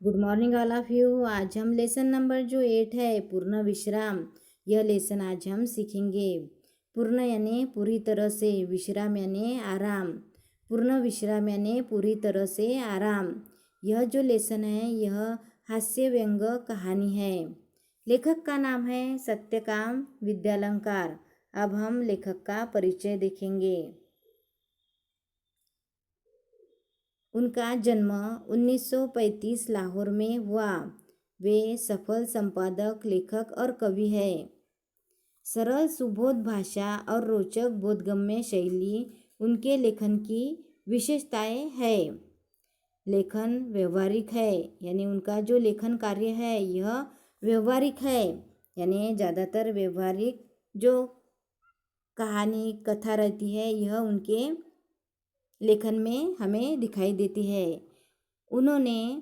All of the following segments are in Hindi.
Good morning all of you. आज हम लेसन नंबर जो 8 है पूर्ण विश्राम, यह लेसन आज हम सीखेंगे। पूर्ण यानी पूरी तरह से, विश्राम यानी आराम। पूर्ण विश्राम यानी पूरी तरह से आराम। यह जो लेसन है यह हास्य व्यंग कहानी है। लेखक का नाम है सत्यकाम विद्यालंकार। अब हम लेखक का परिचय देखेंगे। उनका जन्म 1935 लाहौर में हुआ। वे सफल संपादक, लेखक और कवि हैं। सरल सुबोध भाषा और रोचक बोधगम्य शैली उनके लेखन की विशेषताएं है। लेखन व्यवहारिक है, यानी उनका जो लेखन कार्य है यह व्यवहारिक है, यानी ज़्यादातर व्यवहारिक जो कहानी कथा रहती है यह उनके लेखन में हमें दिखाई देती है। उन्होंने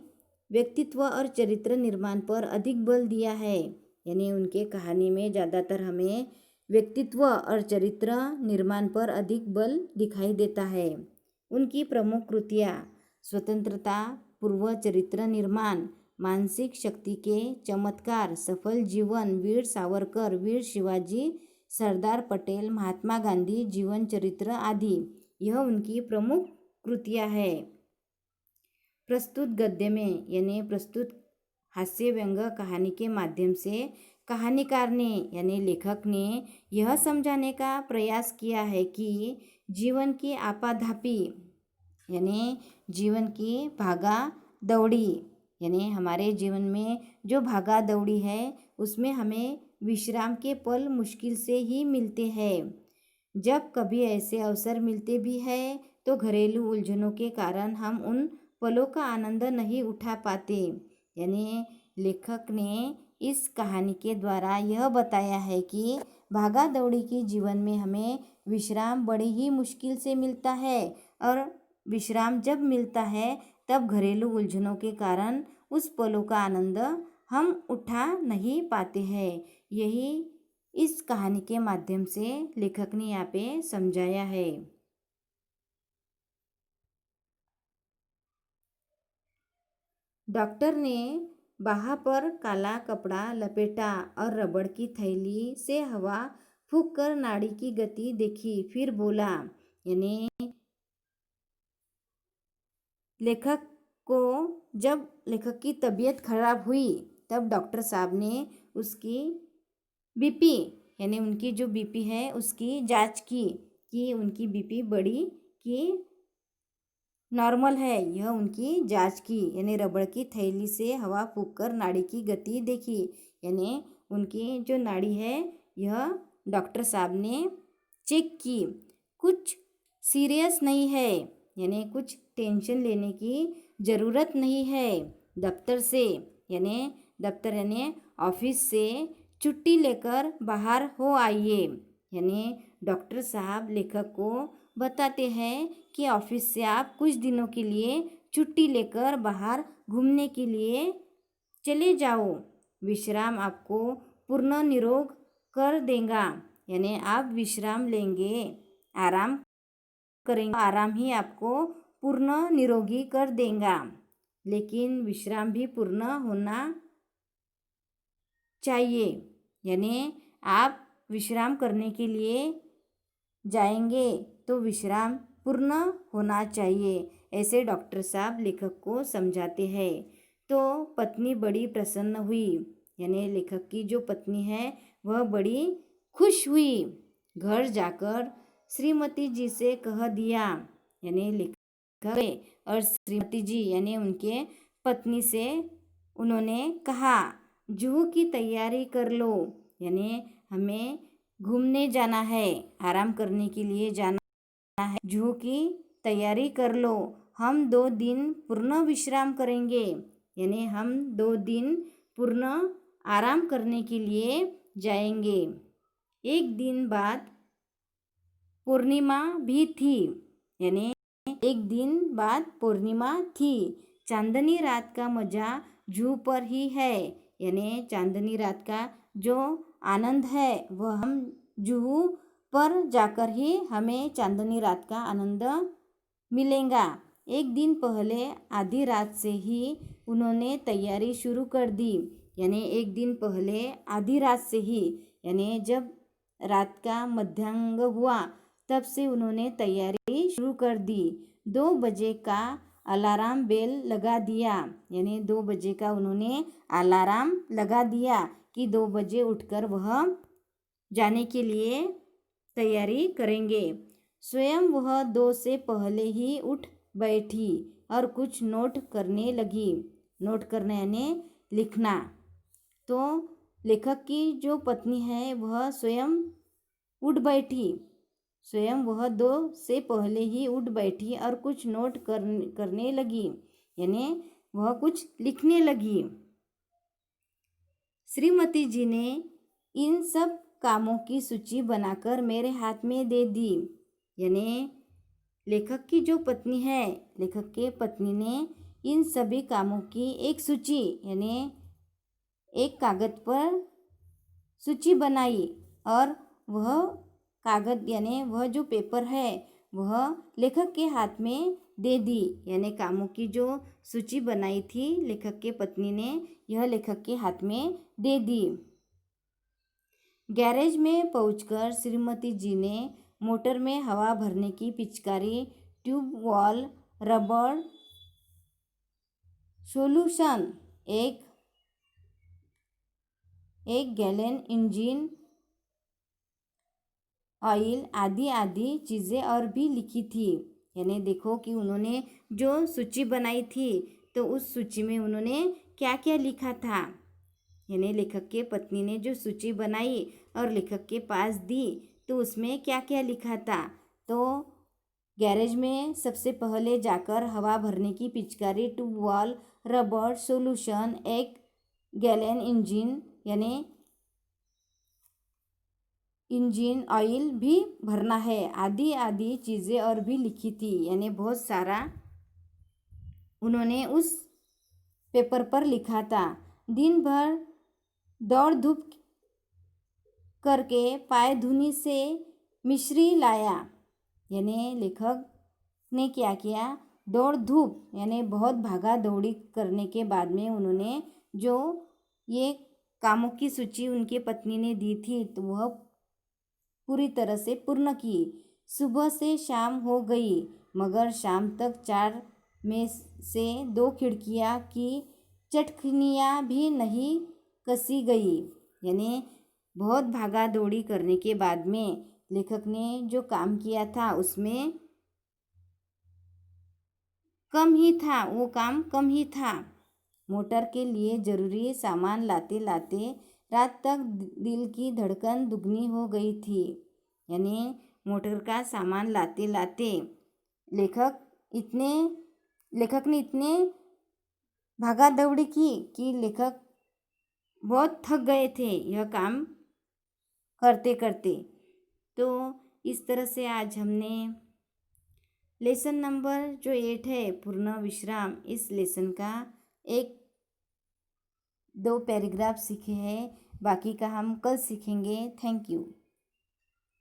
व्यक्तित्व और चरित्र निर्माण पर अधिक बल दिया है, यानी उनके कहानी में ज़्यादातर हमें व्यक्तित्व और चरित्र निर्माण पर अधिक बल दिखाई देता है। उनकी प्रमुख कृतियाँ स्वतंत्रता, पूर्व चरित्र निर्माण, मानसिक शक्ति के चमत्कार, सफल जीवन, वीर सावरकर, वीर शिवाजी, सरदार पटेल, महात्मा गांधी जीवन चरित्र आदि यह उनकी प्रमुख कृतियाँ है। प्रस्तुत गद्य में, यानी प्रस्तुत हास्य व्यंग कहानी के माध्यम से कहानीकार ने यानी लेखक ने यह समझाने का प्रयास किया है कि जीवन की आपाधापी यानी जीवन की भागा दौड़ी, यानी हमारे जीवन में जो भागा दौड़ी है उसमें हमें विश्राम के पल मुश्किल से ही मिलते हैं। जब कभी ऐसे अवसर मिलते भी हैं तो घरेलू उलझनों के कारण हम उन पलों का आनंद नहीं उठा पाते। यानी लेखक ने इस कहानी के द्वारा यह बताया है कि भागा दौड़ी के जीवन में हमें विश्राम बड़ी ही मुश्किल से मिलता है, और विश्राम जब मिलता है तब घरेलू उलझनों के कारण उस पलों का आनंद हम उठा नहीं पाते हैं। यही इस कहानी के माध्यम से लेखक ने यहाँ पे समझाया है। डॉक्टर ने बाहा पर काला कपड़ा लपेटा और रबड़ की थैली से हवा फूंक कर नाड़ी की गति देखी, फिर बोला। यानी लेखक को जब लेखक की तबीयत खराब हुई तब डॉक्टर साहब ने उसकी बीपी यानी उनकी जो बीपी है उसकी जांच की कि उनकी बीपी बढ़ी कि नॉर्मल है, यह उनकी जांच की। यानी रबड़ की थैली से हवा फूंककर नाड़ी की गति देखी, यानी उनकी जो नाड़ी है यह डॉक्टर साहब ने चेक की। कुछ सीरियस नहीं है, यानी कुछ टेंशन लेने की ज़रूरत नहीं है। दफ्तर से यानी दफ्तर यानी ऑफिस से छुट्टी लेकर बाहर हो आइए। यानी डॉक्टर साहब लेखक को बताते हैं कि ऑफिस से आप कुछ दिनों के लिए छुट्टी लेकर बाहर घूमने के लिए चले जाओ। विश्राम आपको पूर्ण निरोग कर देगा, यानी आप विश्राम लेंगे, आराम करेंगे, आराम ही आपको पूर्ण निरोगी कर देगा। लेकिन विश्राम भी पूर्ण होना चाहिए, यानी आप विश्राम करने के लिए जाएंगे तो विश्राम पूर्ण होना चाहिए, ऐसे डॉक्टर साहब लेखक को समझाते हैं। तो पत्नी बड़ी प्रसन्न हुई, यानी लेखक की जो पत्नी है वह बड़ी खुश हुई। घर जाकर श्रीमती जी से कह दिया, यानी लेखक और श्रीमती जी यानी उनके पत्नी से उन्होंने कहा, जुहू की तैयारी कर लो, यानी हमें घूमने जाना है, आराम करने के लिए जाना है, जुहू की तैयारी कर लो। हम 2 दिन पूर्ण विश्राम करेंगे, यानी हम 2 दिन पूर्ण आराम करने के लिए जाएंगे। एक दिन बाद पूर्णिमा भी थी, यानी एक दिन बाद पूर्णिमा थी। चांदनी रात का मज़ा जुहू पर ही है, यानी चांदनी रात का जो आनंद है वह हम जुहू पर जाकर ही हमें चांदनी रात का आनंद मिलेगा। एक दिन पहले आधी रात से ही उन्होंने तैयारी शुरू कर दी। यानी एक दिन पहले आधी रात से ही, यानी जब रात का मध्यांग हुआ तब से उन्होंने तैयारी शुरू कर दी। 2 बजे का अलार्म बेल लगा दिया। यानी 2 बजे का उन्होंने अलार्म लगा दिया कि 2 बजे उठकर वह जाने के लिए तैयारी करेंगे। स्वयं वह 2 से पहले ही उठ बैठी और कुछ नोट करने लगी। नोट करना यानी लिखना। तो लेखक की जो पत्नी है वह स्वयं उठ बैठी। स्वयं वह 2 से पहले ही उठ बैठी और कुछ नोट करने लगी, यानी वह कुछ लिखने लगी। श्रीमती जी ने इन सब कामों की सूची बनाकर मेरे हाथ में दे दी। यानी लेखक की जो पत्नी है, लेखक के पत्नी ने इन सभी कामों की एक सूची यानी एक कागज पर सूची बनाई और वह कागज यानी वह जो पेपर है वह लेखक के हाथ में दे दी। यानी कामों की जो सूची बनाई थी लेखक के पत्नी ने, यह लेखक के हाथ में दे दी। गैरेज में पहुंचकर श्रीमती जी ने मोटर में हवा भरने की पिचकारी, ट्यूब वॉल, रबड़ सोल्यूशन, एक गैलन इंजन ऑयल आदि आदि चीज़ें और भी लिखी थी। यानी देखो कि उन्होंने जो सूची बनाई थी तो उस सूची में उन्होंने क्या क्या लिखा था। यानी लेखक के पत्नी ने जो सूची बनाई और लेखक के पास दी तो उसमें क्या क्या लिखा था। तो गैरेज में सबसे पहले जाकर हवा भरने की पिचकारी, ट्यूब वॉल, रबड़ सोल्यूशन, एक गैलन इंजन यानी इंजन ऑयल भी भरना है, आदि आदि चीज़ें और भी लिखी थी। यानी बहुत सारा उन्होंने उस पेपर पर लिखा था। दिन भर दौड़ धूप करके पाय धुनी से मिश्री लाया। यानी लेखक ने क्या किया, दौड़ धूप यानी बहुत भागा दौड़ी करने के बाद में उन्होंने जो ये कामों की सूची उनके पत्नी ने दी थी तो वह पूरी तरह से पूर्ण की। सुबह से शाम हो गई मगर शाम तक 4 में से 2 खिड़कियां की चटखनियाँ भी नहीं कसी गई। यानी बहुत भागा दौड़ी करने के बाद में लेखक ने जो काम किया था उसमें कम ही था, वो काम कम ही था। मोटर के लिए ज़रूरी सामान लाते लाते रात तक दिल की धड़कन दुगनी हो गई थी। यानी मोटर का सामान लाते लाते लेखक ने इतने भागा दौड़ी की कि लेखक बहुत थक गए थे यह काम करते करते। तो इस तरह से आज हमने लेसन नंबर जो 8 है पूर्ण विश्राम, इस लेसन का 1-2 पैराग्राफ सीखे हैं। बाकी का हम कल सीखेंगे। Thank you.